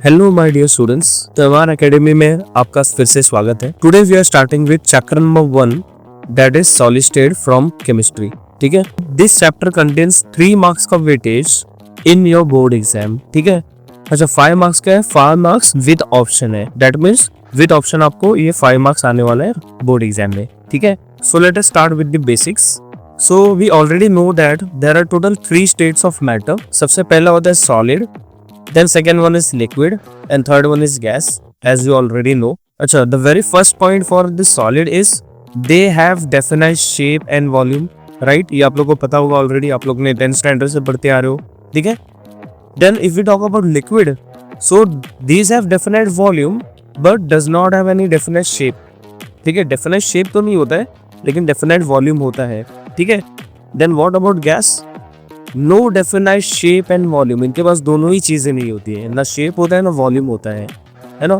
Hello my dear students, Tawar Academy में आपका फिर से स्वागत है। Today we are starting with chapter number 1 that is solid state from chemistry. ठीक है, दिस चैप्टर कंटेन्स 3 मार्क्स का weightage in your board exam. ठीक है, अच्छा 5 मार्क्स का है, 5 मार्क्स विद ऑप्शन है, दैट मीन्स विद ऑप्शन आपको ये 5 मार्क्स आने वाला है बोर्ड एग्जाम में। ठीक है, so let us start with the basics. So we already know that there are total 3 states of matter. सबसे पहला होता है solid, then second one is liquid and third one is gas, as you already know. अच्छा, the very first point for the solid is they have definite shape and volume, right? ये आप लोग को पता होगा ऑलरेडी, आप लोग ने 10th स्टैंडर्ड से पढ़ते आ रहे हो। ठीक है, then if we talk about liquid, so these have definite volume but does not have any definite shape. ठीक है, definite shape तो नहीं होता है लेकिन definite volume होता है। ठीक है, then what about gas? No definite shape and volume, इनके पास दोनों ही चीजें नहीं होती है, ना शेप होता है ना वॉल्यूम होता है ना।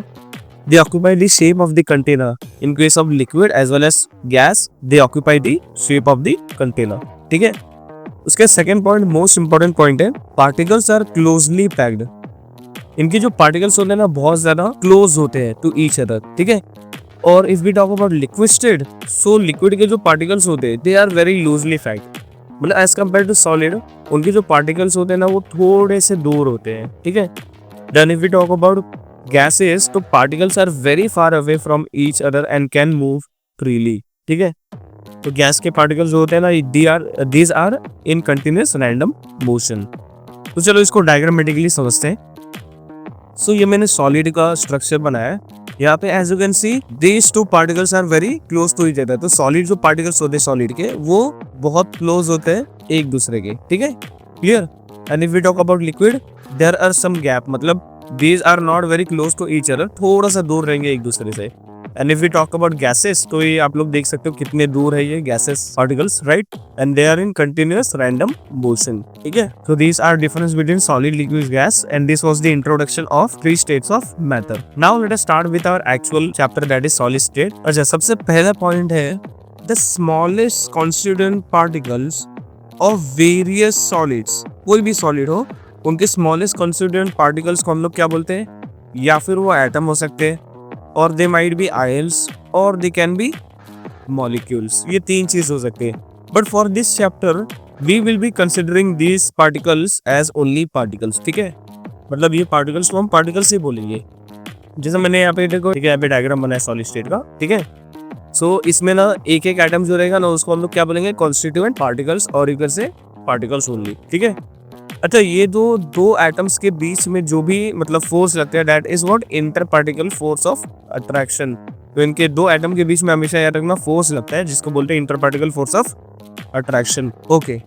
They occupy the shape of the container. In case of liquid as well as gas, they occupy the shape of the container. ठीक है, उसके second point most important point है, पार्टिकल्स आर क्लोजली पैक्ड। इनके जो particles होते हैं ना बहुत ज्यादा क्लोज होते हैं टू ईच अदर। ठीक है, और if we talk about liquid state, so liquid के जो पार्टिकल्स होते हैं they are very loosely packed, मतलब एज कम्पेयर टू सॉलिड उनके जो पार्टिकल्स होते हैं ना वो थोड़े से दूर होते हैं। ठीक है, then if we talk about gases, तो particles are very far away from each other and can move freely. ठीक है, तो गैस के पार्टिकल्स जो होते हैं ना these are in continuous random motion. तो चलो इसको डायग्रामेटिकली समझते हैं। सो ये मैंने सॉलिड का स्ट्रक्चर बनाया है। यहाँ पे as you can see these two particles are very close to each other. तो सॉलिड जो पार्टिकल्स होते हैं सॉलिड के वो बहुत क्लोज होते हैं एक दूसरे के। ठीक है, clear. And if we talk about liquid, there are some gap, मतलब these are not very close to each other, थोड़ा सा दूर रहेंगे एक दूसरे से। And if we talk about gases, तो ये आप लोग देख सकते हो कितने दूर है ये gases particles, right, and they are in continuous random motion. ठीक है, so these are difference between solid, liquid, gas, and this was the introduction of 3 states of matter. Now let us start with our actual chapter, that is solid state. अच्छा, सबसे पहला point है the smallest constituent particles of various solids। कोई भी solid हो उनके smallest constituent particles को हम लोग क्या बोलते हैं, या फिर वो एटम हो सकते हैं, और दे माइट बी आयंस, और दे कैन बी मॉलिक्यूल्स। ये 3 चीज हो सकते हैं। But for this chapter we will be considering these particles as only particles. ठीक है, मतलब ये पार्टिकल्स को हम पार्टिकल्स ही बोलेंगे। जैसे मैंने यहाँ पे देखो, ठीक है, यहाँ पे डायग्राम बना है सॉलिड स्टेट का। ठीक है, सो इसमें ना एक एक एटम जो रहेगा ना उसको हम लोग क्या बोलेंगे, कॉन्स्टिट्यूएंट पार्टिकल्स, और इधर से पार्टिकल्स ओनली। ठीक है, अच्छा, ये दो एटम्स के बीच में जो भी मतलब फोर्स लगता है that is what inter particle force of attraction. तो इनके 2 एटम के बीच में हमेशा याद रखना फोर्स लगता है जिसको बोलते हैं inter particle force of attraction. Okay,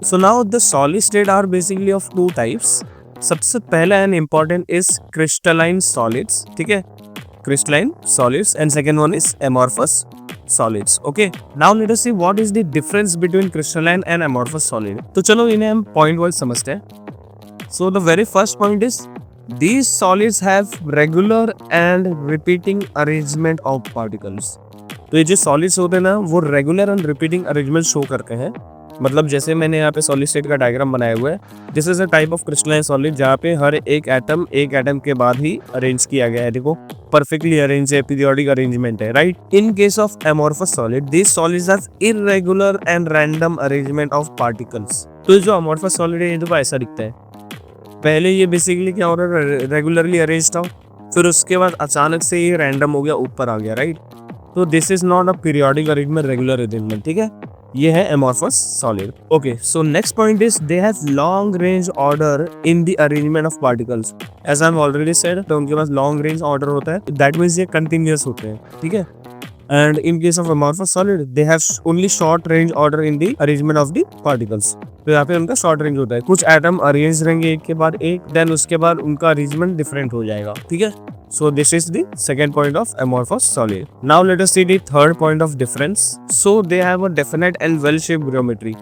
so now the solid state are basically of 2 types. सबसे पहला and important is crystalline solids. ठीक है, crystalline solids, and second one is amorphous solids. Okay, now let us see what is the difference between crystalline and amorphous solid. तो चलो इन्हें हम point wise समझते हैं। So the very first point is these solids have regular and repeating arrangement of particles. तो ये जो solids होते हैं ना वो regular and repeating arrangement show करते हैं। मतलब जैसे मैंने यहाँ पे सॉलिड स्टेट का डायग्राम बनाया हुआ है, this is a type of crystalline solid जहाँ पे हर एक एटम के बाद ही अरेंज किया गया है। देखो परफेक्टली अरेंज है, पीरियोडिक अरेंजमेंट है, right. In case of amorphous solid, this solids have irregular and random arrangement of particles. तो जो एमॉर्फस सॉलिड है ये तो ऐसा दिखता है, पहले ये बेसिकली क्या हो रहा है, रेगुलरली अरेंज था, फिर उसके बाद अचानक से ये रैंडम हो गया, ऊपर आ गया, राइट। तो this is not a periodic arrangement, regular arrangement. ठीक है, ये है amorphous solid. Okay, so next point is they have long range order in the arrangement of particles. As I have already said, तो उनके पास long range order होता है, that means ये continuous होते हैं। ठीक है, and in case of amorphous solid they have only short range order in the arrangement of the particles. तो यहाँ पे उनका शॉर्ट रेंज होता है, कुछ एटम अरेंज रहेंगे एक के बाद एक, देन उसके बाद उनका अरेंजमेंट डिफरेंट हो जाएगा। ठीक है, so this is the second point of amorphous solid. Now let us see the third point of difference. So they have a definite and well shaped geometry.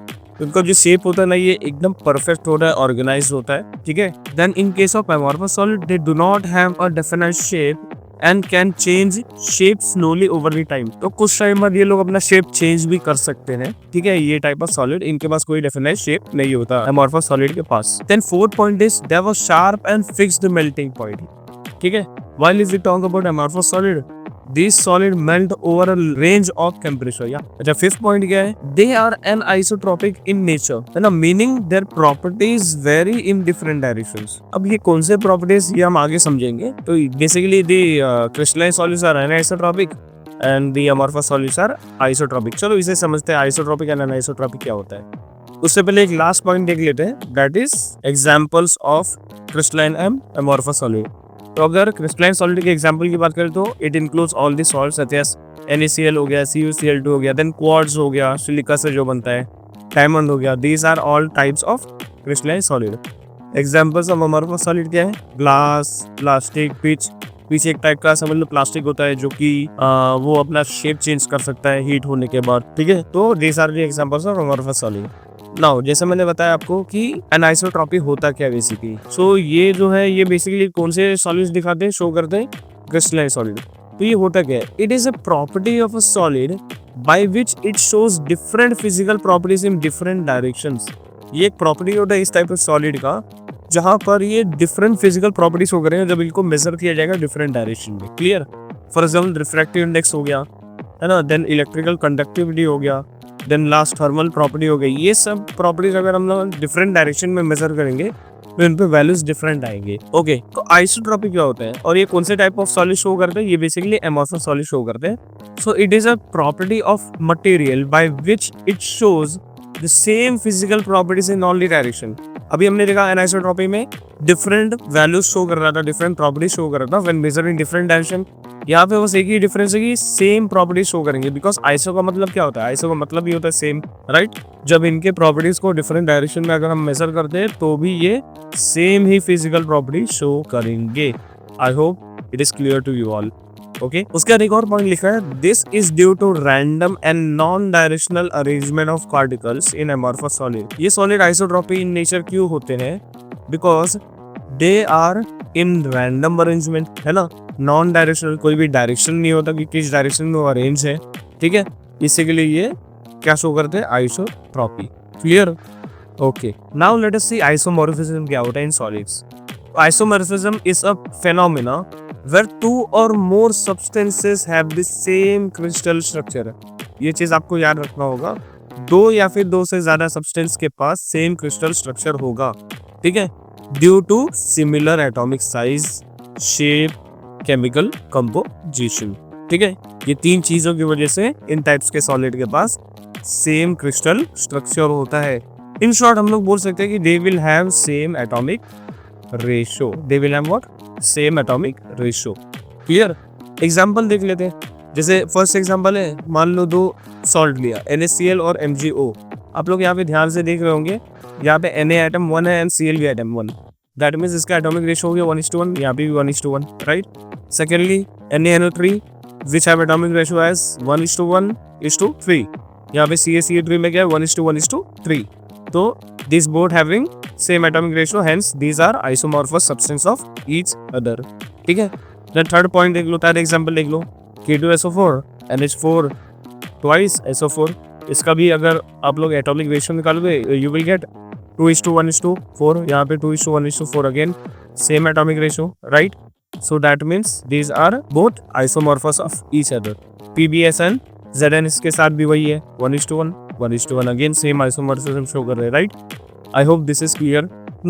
उनका जो शेप होता है ना ये एकदम परफेक्ट होता है, ऑर्गेनाइज होता है। ठीक है, then in case of amorphous solid they do not have a definite shape and can change shape slowly over the time. तो कुछ टाइम बाद ये लोग अपना शेप चेंज भी कर सकते हैं। ठीक है, ये टाइप ऑफ सॉलिड, इनके पास कोई डेफिनेट शेप नहीं होता amorphous solid के पास। Then fourth point is they have a sharp and fixed melting point. ठीक है. While if we talk about amorphous solid, these solid melt over a range of temperature. या अच्छा, fifth point क्या है? They are anisotropic in nature, है ना, meaning their properties vary in different directions. अब ये कौन से properties ये हम आगे समझेंगे. तो basically the crystalline solids are anisotropic and the amorphous solids are isotropic. चलो इसे समझते हैं, isotropic and anisotropic क्या होता है. उससे पहले एक लास्ट पॉइंट देख लेते हैं, that is examples of crystalline and amorphous solid. तो अगर क्रिस्टलाइन सॉलिड के एग्जांपल की बात करें तो it includes all the salts such as NaCl हो गया, CuCl2 हो गया, देन क्वार्ट्ज हो गया, सिलिका से जो बनता है, डायमंड हो गया. These are all types of crystalline solid. Examples of amorphous solid क्या है? ग्लास, प्लास्टिक, पिच एक टाइप का समझ लो प्लास्टिक होता है जो कि वो अपना शेप चेंज कर सकता है हीट होने के बाद. ठीक है, तो these are the examples of amorphous solid. Now जैसे मैंने बताया आपको कि एनाइसोट्रॉपी होता क्या बेसिकली. सो ये जो है ये बेसिकली कौन से सॉलिड्स दिखाते हैं, शो करते हैं? Crystalline solid. तो ये होता क्या है? It is a property of a solid by which it shows different physical properties in different directions. ये एक प्रॉपर्टी होता है इस टाइप ऑफ सॉलिड का जहां पर ये डिफरेंट फिजिकल प्रॉपर्टीज हो गए हैं जब इनको मेजर किया जाएगा डिफरेंट डायरेक्शन में. Clear? For example refractive index हो गया, है ना, देन इलेक्ट्रिकल कंडक्टिविटी हो गया, देन लास्ट थर्मल प्रॉपर्टी हो गई. ये सब प्रॉपर्टीज अगर हम लोग डिफरेंट डायरेक्शन में मेजर करेंगे तो इन पे वैल्यूज डिफरेंट आएंगे. ओके, तो आइसोट्रॉपिक क्या होता है और ये कौन से टाइप ऑफ सॉलिड शो करते हैं? ये बेसिकली अमोर्फस सॉलिड शो करते हैं. So it is a property of material by which it shows the same physical properties in all the direction. अभी हमने देखा एनाइसोट्रॉपी में डिफरेंट वैल्यूज शो कर रहा था, डिफरेंट प्रॉपर्टीज शो कर रहा था when measure in different direction. यहाँ पे बस एक ही डिफरेंस है कि सेम प्रॉपर्टीज शो करेंगे, बिकॉज आइसो का मतलब क्या होता है? आइसो का मतलब ये होता है सेम, राइट? जब इनके प्रॉपर्टीज को डिफरेंट डायरेक्शन में अगर हम मेजर करते हैं तो भी ये सेम ही फिजिकल प्रॉपर्टीज शो करेंगे. I hope it is clear to you all. Okay, उसका एक और पॉइंट लिखा है, this is due to random and non directional arrangement of particles in amorphous solid. ये सॉलिड आइसोट्रॉपी इन नेचर क्यों होते हैं? Because they are in random arrangement, है ना, नॉन डायरेक्शनल, कोई भी डायरेक्शन नहीं होता कि किस डायरेक्शन में वो अरेंज है. ठीक है, इसी के लिए ये क्या शो करते हैं? Isotropy. Clear? Okay, now let us see isomorphism क्या होता है in solids. Isomorphism is a phenomena where two or more substances have the same crystal structure. ये चीज आपको याद रखना होगा, दो या फिर दो से ज्यादा सब्सटेंस के पास सेम क्रिस्टल स्ट्रक्चर होगा. ठीक है, due to similar atomic size, shape, chemical composition. ठीक है, ये तीन चीजों की वजह से इन टाइप्स के सॉलिड के पास सेम क्रिस्टल स्ट्रक्चर होता है. इन शॉर्ट हम लोग बोल सकते हैं कि they will have same atomic ratio. They will have what? Same atomic ratio. Clear? Example देख लेते हैं. जैसे फर्स्ट एग्जांपल है, मान लो दो सॉल्ट लिया, NaCl और MgO. आप लोग यहाँ पे ध्यान से देख रहे होंगे, यहाँ पे Na एटम 1 है एंड Cl भी एटम 1. दैट मीन्स इसका एटॉमिक रेशो हो गया 1:1. यहाँ पे भी 1:1, right? Secondly NaNO3 which have atomic ratio as 1:1:3. यहाँ पे CaCl3 में क्या है? 1:1:3. तो this both having same atomic ratio, hence these are isomorphous substance of each other. ठीक है, then third point देख लो, third example देख लो, K2SO4 NH4 twice SO4. इसका भी अगर आप लोग atomic ratio निकालोगे you will get 2:1:4. यहाँ पे 2:1:4 again same atomic ratio, right? So that means these are both isomorphous of each other. PBS and ZN इसके साथ भी वही है, 1:1:1 again same isomorphism show कर रहे हैं, right? I hope this is clear.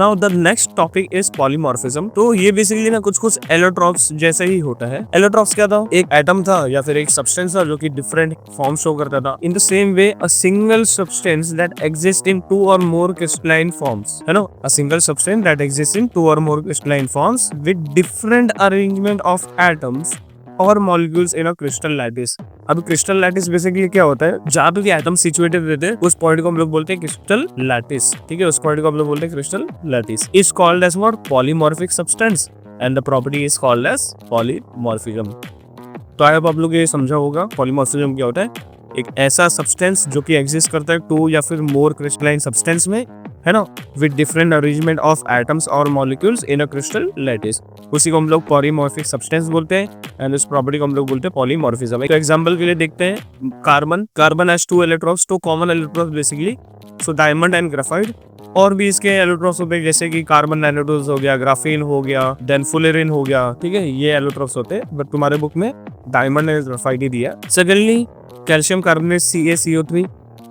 Now the next topic is polymorphism. तो ये बेसिकली ना कुछ एलोट्रॉप्स जैसे ही होता है. एलोट्रॉप्स क्या था? एक एटम था या फिर एक सब्सटेंस था जो कि डिफरेंट फॉर्म शो करता था. In the same way a single substance that exist in 2 or more crystalline forms, है ना, a single substance that exists in 2 or more crystalline forms with different arrangement of atoms और molecules in a crystal lattice. अब crystal lattice basically क्या होता है? जहाँ पे भी एटम सिचुएटेड रहते हैं उस पॉइंट को हम लोग बोलते हैं क्रिस्टल लैटिस. ठीक है, उस पॉइंट को हम लोग बोलते हैं crystal lattice. Is called as what? Polymorphic substance and the property is called as polymorphism. तो आई होप आप लोग ये समझा होगा पॉलीमॉर्फिज्म क्या होता है. एक ऐसा सब्सटेंस जो कि एग्जिस्ट करता है 2 या फिर मोर क्रिस्टलाइन सब्सटेंस में, है ना, with different arrangement of atoms और molecules in a crystal lattice. उसी को हम लोग पॉलीमॉर्फिक सब्सटेंस बोलते हैं एंड इस प्रॉपर्टी को हम लोग बोलते हैं पॉलीमॉर्फिज्म. तो एग्जांपल के लिए देखते हैं carbon. Carbon has 2 electrons, 2 common electrons basically. So diamond and graphite और भी इसके एलोट्रॉप्स होते हैं, जैसे कि कार्बन नैनोट्यूब्स हो गया, ग्राफीन हो गया, देन फुलेरिन हो गया, ठीक है, ये एलोट्रॉप्स होते हैं, बट तुम्हारे बुक में डायमंड एंड ग्राफाइट ही दिया। सेकेंडली कैल्शियम कार्बोनेट CaCO3,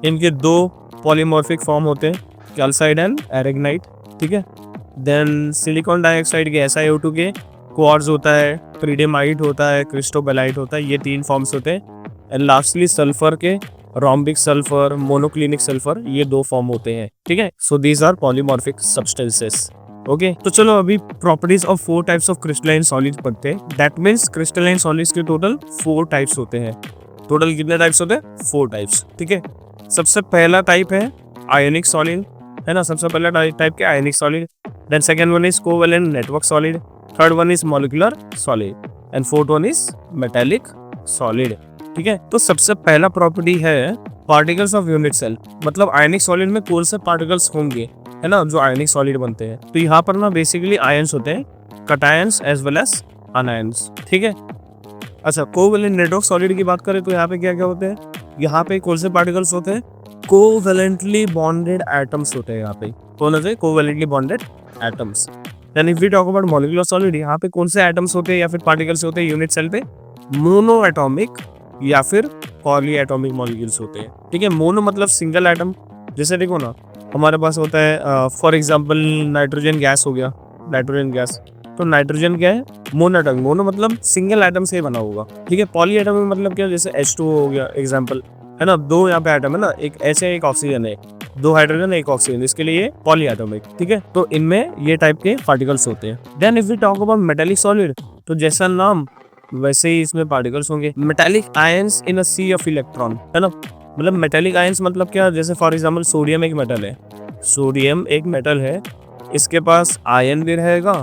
इनके दो पॉलीमॉर्फिक फॉर्म होते हैं, कैल्साइड एंड एरेगनाइट, ठीक है। देन सिलिकॉन डाइऑक्साइड के SiO2 के क्वार्ट्ज होता है, प्रीडेमाइट होता है, क्रिस्टोबेलाइट होता है, ये 3 फॉर्म्स होते हैं। एंड लास्टली सल्फर के रोम्बिक सल्फर, मोनोक्लिनिक सल्फर, ये 2 फॉर्म होते हैं, ठीक है। So these are polymorphic substances. Okay, तो चलो अभी properties of 4 types of crystalline solid पढ़ते हैं। दैट मीन्स क्रिस्टलाइन सॉलिड्स के टोटल 4 टाइप्स होते हैं। टोटल कितने टाइप्स होते हैं? 4 टाइप्स, ठीक है। सबसे पहला टाइप है आयनिक सॉलिड, है ना, सबसे पहला टाइप के ionic solid. Then second one is covalent network solid, third one is molecular solid, and fourth one is metallic solid, ठीक है। तो सबसे पहला प्रॉपर्टी है पार्टिकल्स ऑफ यूनिट सेल, मतलब आयनिक सॉलिड में कौन से पार्टिकल्स होंगे, है ना, जो आयनिक सॉलिड बनते हैं। तो यहाँ पर ना बेसिकली आयंस होते हैं, cations as well as anions, ठीक है। अच्छा, कोवेलेंट नेटवर्क सॉलिड की बात करें तो यहाँ पे क्या क्या होते हैं? यहाँ पे कौन से पार्टिकल्स होते हैं? कोवेलेंटली बॉन्डेड एटम्स होते हैं। यहाँ पे कौन होते हैं? Covalently bonded atoms. Then if we talk about molecular solid, यहाँ पे कौन से एटम्स होते हैं या फिर पार्टिकल्स होते हैं यूनिट सेल पे? मोनो एटॉमिक या फिर पॉली एटॉमिक मॉलिक्यूल्स होते हैं, ठीक है। मोनो मतलब सिंगल एटम, जैसे देखो ना हमारे पास होता है फॉर एग्जांपल नाइट्रोजन गैस हो गया, नाइट्रोजन गैस, तो नाइट्रोजन क्या है? मोनो एटॉमिक, मोनो मतलब सिंगल एटम से बना होगा, ठीक है। पॉली एटॉमिक मतलब क्या? जैसे H2O हो गया एग्जांपल, है ना, 2 यहाँ पे एटम है ना, एक H है एक ऑक्सीजन है, 2 हाइड्रोजन एक ऑक्सीजन, इसके लिए पॉली एटॉमिक, ठीक है। तो इनमें ये टाइप के पार्टिकल्स होते हैं। Then if we talk about metallic solid, तो जैसा नाम वैसे ही इसमें पार्टिकल्स होंगे। Metallic ions in a sea of electron, है ना, मतलब मेटालिक आयंस मतलब क्या? जैसे फॉर एग्जांपल सोडियम एक मेटल है, सोडियम एक मेटल है, इसके पास आयन भी रहेगा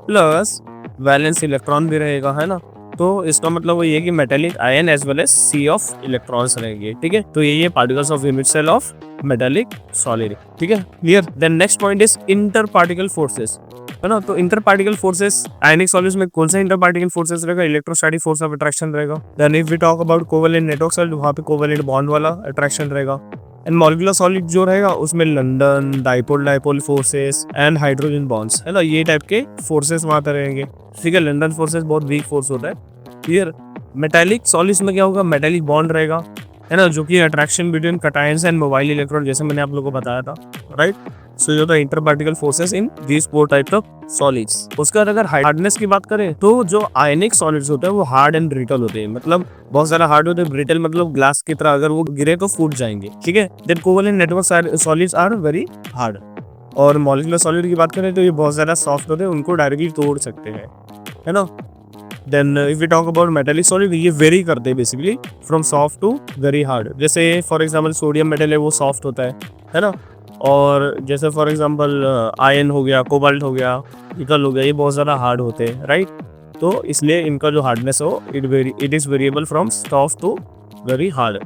प्लस वैलेंस इलेक्ट्रॉन भी रहेगा, है ना। तो इसका मतलब वो ये कि metallic ion as well as sea of electrons रहेंगे, ठीक है। तो ये particles of unit cell of metallic solid, ठीक है, clear. Then next point is inter particle forces, है ना। तो inter particle forces ionic solids में कौन सा इंटर पार्टिकल फोर्सेस रहेगा? इलेक्ट्रोस्टैटिक फोर्स ऑफ अट्रैक्शन रहेगा। Then if we talk about covalent network solid, वहां पे कोवेलेंट बॉन्ड वाला अट्रैक्शन रहेगा। एंड मॉलिक्यूलर सॉलिड जो रहेगा उसमें London dipole dipole forces and hydrogen bonds, है ना, ये टाइप के फोर्सेस वहां पर रहेंगे, ठीक है। लंदन फोर्सेस बहुत वीक फोर्स होता है, क्लियर। मेटालिक सॉलिड्स में क्या होगा? मेटालिक बॉन्ड रहेगा, है ना, जो कि attraction between cations and mobile electron, जैसे मैंने आप लोगों को बताया था, राइट। सो जो the inter particle forces in these 4 types of solids. उसके बाद अगर हार्डनेस की बात करें तो जो आयनिक सॉलिड्स होते हैं वो हार्ड एंड ब्रिटल होते हैं, मतलब बहुत ज्यादा हार्ड होते हैं। ब्रिटल मतलब ग्लास की तरह, अगर वो गिरे तो फूट जाएंगे, ठीक है। Then covalent network solids are very hard. और मॉलिक्यूलर सॉलिड की बात करें तो ये बहुत ज्यादा सॉफ्ट होते हैं, उनको डायरेक्टली तोड़ सकते हैं, है ना। Then if we talk about metallic solid, ये वेरी करते हैं basically from soft to very hard. जैसे फॉर एग्जांपल सोडियम मेटल है वो सॉफ्ट होता है ना। और जैसे फॉर एग्जांपल आयन हो गया, कोबाल्ट हो गया, निकल हो गया, ये बहुत ज़्यादा हार्ड होते हैं, राइट। तो इसलिए इनका जो हार्डनेस हो it is variable from soft to very hard.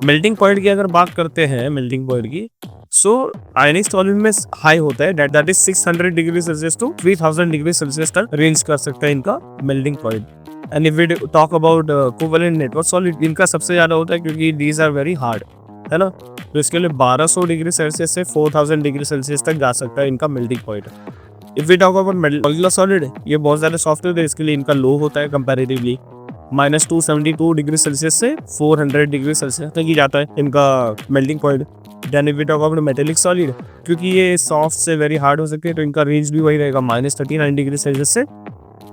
Melting point की अगर बात करते हैं, मेल्टिंग पॉइंट की, सो आयनिक सॉलिड में हाई होता है, that is 600 degree Celsius to 3000 degree Celsius तक रेंज कर सकता है इनका melting point. And if we talk about covalent network solid, इनका सबसे ज़्यादा होता है क्योंकि दीज आर वेरी हार्ड, है ना। तो इसके लिए 1200 डिग्री सेल्सियस से 4000 डिग्री सेल्सियस तक जा सकता है इनका melting point. If we talk about molecular solid, ये बहुत ज़्यादा सॉफ्ट होता है, इसके लिए इनका लो होता है कंपैरेटिवली, -272 डिग्री सेल्सियस से 400 डिग्री सेल्सियस तक ही जाता है इनका melting point. Then if we talk about metallic solid, क्योंकि ये सॉफ्ट से वेरी हार्ड हो सकते हैं तो इनका रेंज भी वही रहेगा, -39 डिग्री सेल्सियस से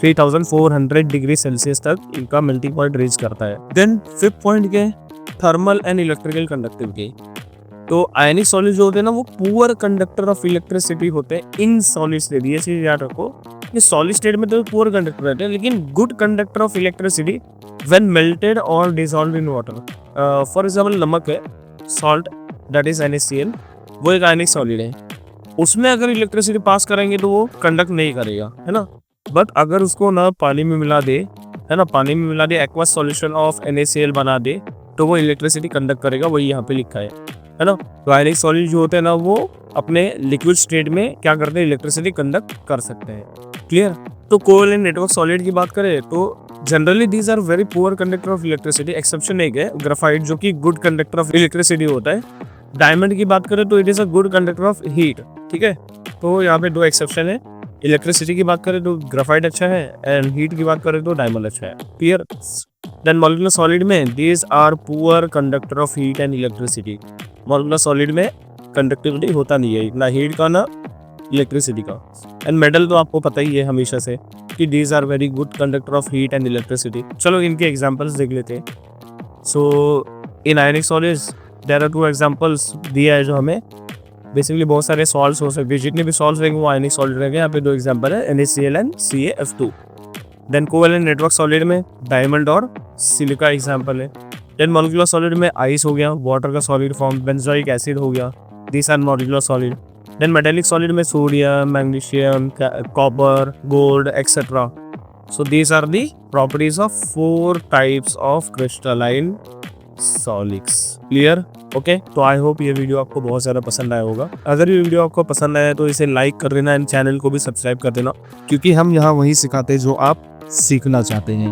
3400 डिग्री सेल्सियस तक इनका मेल्टिंग पॉइंट रेंज करता है। देन फिफ्थ पॉइंट क्या है? Thermal and electrical conductivity. तो आयनिक सॉलिड जो होते हैं ना वो पुअर कंडक्टर ऑफ इलेक्ट्रिसिटी होते हैं इन सॉलिड स्टेट। ये चीज याद रखो, ये सॉलिड स्टेट में तो पुअर कंडक्टर रहते हैं, लेकिन good conductor of electricity when melted और dissolved in water. For example नमक है, सॉल्ट, दैट इज NaCl, वो एक आयनिक सॉलिड है, उसमें अगर इलेक्ट्रिसिटी पास करेंगे तो वो कंडक्ट नहीं करेगा, है ना। बट अगर उसको ना पानी में मिला दे, है ना, पानी में मिला दे, एक्वस सॉल्यूशन ऑफ NaCl बना दे, तो वो इलेक्ट्रिसिटी कंडक्ट करेगा, वही यहाँ पे लिखा है ना। तो आयनिक सॉलिड जो होते हैं ना वो अपने लिक्विड स्टेट में क्या करते हैं? इलेक्ट्रिसिटी कंडक्ट कर सकते हैं, क्लियर। तो कोवेलेंट नेटवर्क सॉलिड की बात करें तो generally these are very poor conductor of electricity. Exception एक है ग्राफाइट, जो कि गुड कंडक्टर ऑफ इलेक्ट्रिसिटी होता है। डायमंड की बात करें तो it is a good conductor of heat, ठीक ठीक है। तो यहाँ पे 2 एक्सेप्शन है, इलेक्ट्रिसिटी की बात करें तो ग्राफाइट अच्छा है एंड हीट की बात करें तो डायमंड अच्छा है। क्लियर। देन मॉलिक्यूलर सॉलिड में these are poor conductor of heat and electricity. Molecular solid में कंडक्टिविटी होता नहीं है, ना हीट का ना इलेक्ट्रिसिटी का। एंड मेटल तो आपको पता ही है हमेशा से कि these are very good conductor of heat and electricity. चलो इनके एग्जांपल्स देख लेते हैं। So in ionic solids there are 2 examples दिया है जो हमें बेसिकली बहुत सारे सॉल्ट्स हो सकते हैं, जितने भी सॉल्ट्स रहेंगे वो आयनिक सॉलिड रहेंगे। यहाँ पे 2 एग्जांपल है, NaCl and CaF2। Then covalent network solid में डायमंड और सिलिका एग्जांपल है। देन मॉलिक्यूलर सॉलिड में आइस हो गया, वाटर का सॉलिड फॉर्म, बेंजोइक एसिड हो गया, this are molecular solid. Then metallic solid में sodium, magnesium, copper, gold etcetera. So these are the properties of 4 types of crystalline solids. Clear. Okay, तो I hope ये video आपको बहुत ज़्यादा पसंद आया होगा। अगर ये वीडियो आपको पसंद आया तो इसे लाइक कर देना एंड चैनल को भी सब्सक्राइब कर देना, क्योंकि हम यहाँ वही सिखाते हैं जो आप सीखना चाहते हैं।